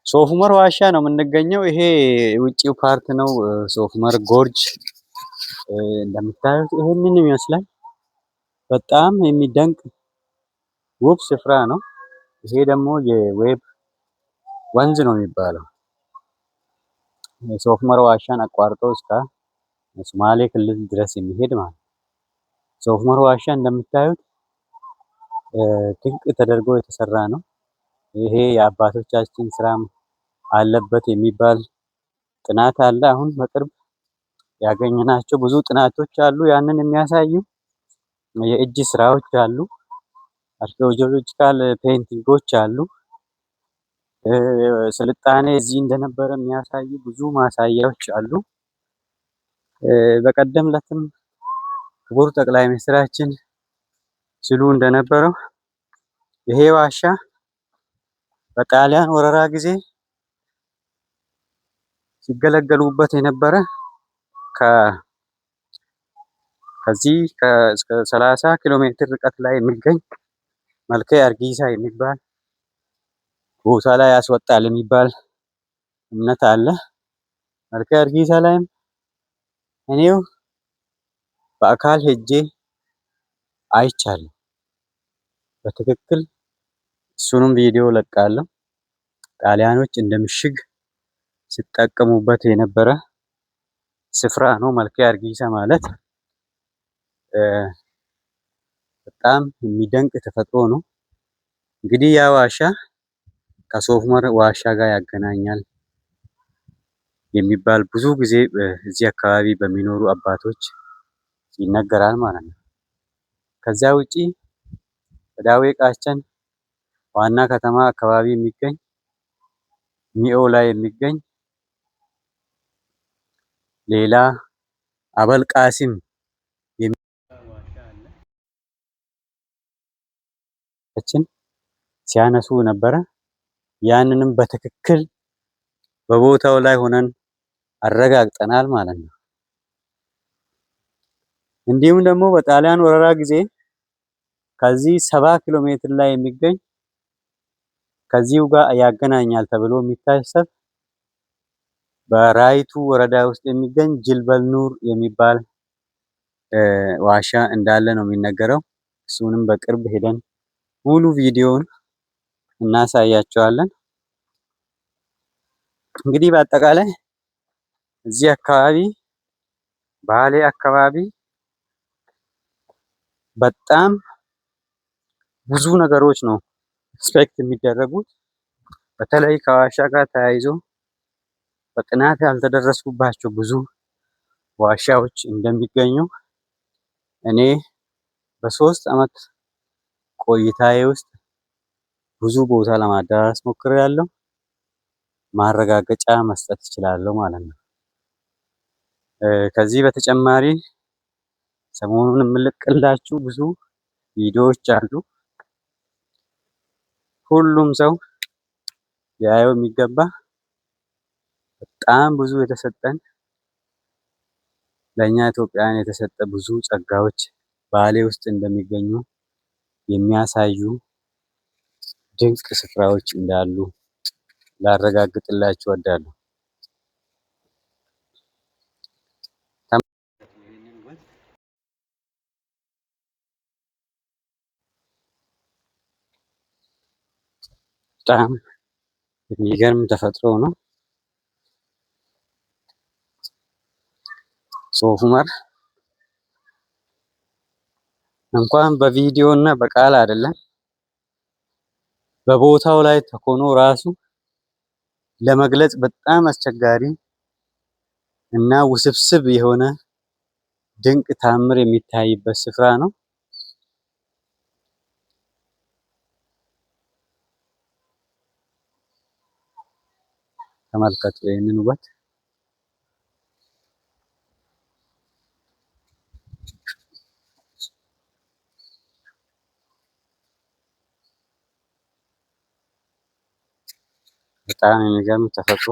ሶፍ ዑመር ዋሻ ነው የምንገኘው። ይሄ ውጪው ፓርት ነው። ሶፍ ዑመር ጎርጅ እንደምታዩት ይሄንን ይመስላል። በጣም የሚደንቅ ውብ ስፍራ ነው። ይሄ ደግሞ የዌብ ወንዝ ነው የሚባለው። ሶፍ ዑመር ዋሻን አቋርጦ እስከ ሶማሌ ክልል ድረስ የሚሄድ ማለት ነው። ሶፍ ዑመር ዋሻ እንደምታዩት ድንቅ ተደርጎ የተሰራ ነው። ይሄ የአባቶቻችን ስራም አለበት የሚባል ጥናት አለ። አሁን በቅርብ ያገኘናቸው ብዙ ጥናቶች አሉ ያንን የሚያሳዩ የእጅ ስራዎች አሉ። አርኪኦሎጂካል ፔይንቲንጎች አሉ። ስልጣኔ እዚህ እንደነበረ የሚያሳዩ ብዙ ማሳያዎች አሉ። በቀደም ዕለትም ክቡር ጠቅላይ ሚኒስትራችን ሲሉ እንደነበረው ይሄ ዋሻ በጣሊያን ወረራ ጊዜ ሲገለገሉበት የነበረ ከዚህ እስከ 30 ኪሎ ሜትር ርቀት ላይ የሚገኝ መልከ አርጊሳ የሚባል ቦታ ላይ ያስወጣል የሚባል እምነት አለ። መልከ አርጊሳ ላይም እኔው በአካል ሄጄ አይቻለሁ። በትክክል እሱንም ቪዲዮ ለቃለሁ። ጣሊያኖች እንደ ምሽግ ሲጠቀሙበት የነበረ ስፍራ ነው መልከ አርጊሳ ማለት። በጣም የሚደንቅ ተፈጥሮ ነው። እንግዲህ ያ ዋሻ ከሶፍ ዑመር ዋሻ ጋር ያገናኛል የሚባል ብዙ ጊዜ እዚህ አካባቢ በሚኖሩ አባቶች ይነገራል ማለት ነው። ከዛ ውጪ በዳዌ ቃቸን ዋና ከተማ አካባቢ የሚገኝ ሚኦ ላይ የሚገኝ ሌላ አበል ቃሲም ዋሻ አለ። ሲያነሱ ነበረ። ያንንም በትክክል በቦታው ላይ ሆነን አረጋግጠናል ማለት ነው። እንዲሁም ደግሞ በጣሊያን ወረራ ጊዜ ከዚህ 70 ኪሎ ሜትር ላይ የሚገኝ ከዚሁ ጋር ያገናኛል ተብሎ የሚታሰብ በራይቱ ወረዳ ውስጥ የሚገኝ ጅልበል ኑር የሚባል ዋሻ እንዳለ ነው የሚነገረው። እሱንም በቅርብ ሄደን ሙሉ ቪዲዮውን እናሳያቸዋለን። እንግዲህ በአጠቃላይ እዚህ አካባቢ ባሌ አካባቢ በጣም ብዙ ነገሮች ነው ኤክስፔክት የሚደረጉት። በተለይ ከዋሻ ጋር ተያይዞ በጥናት ያልተደረሱባቸው ብዙ ዋሻዎች እንደሚገኙ እኔ በ3 አመት ቆይታዬ ውስጥ ብዙ ቦታ ለማዳረስ ሞክሬያለሁ። ማረጋገጫ መስጠት እችላለሁ ማለት ነው። ከዚህ በተጨማሪ ሰሞኑን የምለቅላችሁ ብዙ ቪዲዮዎች አሉ። ሁሉም ሰው ሊያየው የሚገባ በጣም ብዙ የተሰጠን ለእኛ ኢትዮጵያውያን የተሰጠ ብዙ ጸጋዎች ባሌ ውስጥ እንደሚገኙ የሚያሳዩ ድንቅ ስፍራዎች እንዳሉ ላረጋግጥላችሁ እወዳለሁ። በጣም የሚገርም ተፈጥሮ ነው። ሶፍ ዑመር እንኳን በቪዲዮ እና በቃል አይደለም በቦታው ላይ ተኮኖ ራሱ ለመግለጽ በጣም አስቸጋሪ እና ውስብስብ የሆነ ድንቅ ታምር የሚታይበት ስፍራ ነው። ተመልከቱ ይህንን ውበት። በጣም የሚገርም ተፈጥሮ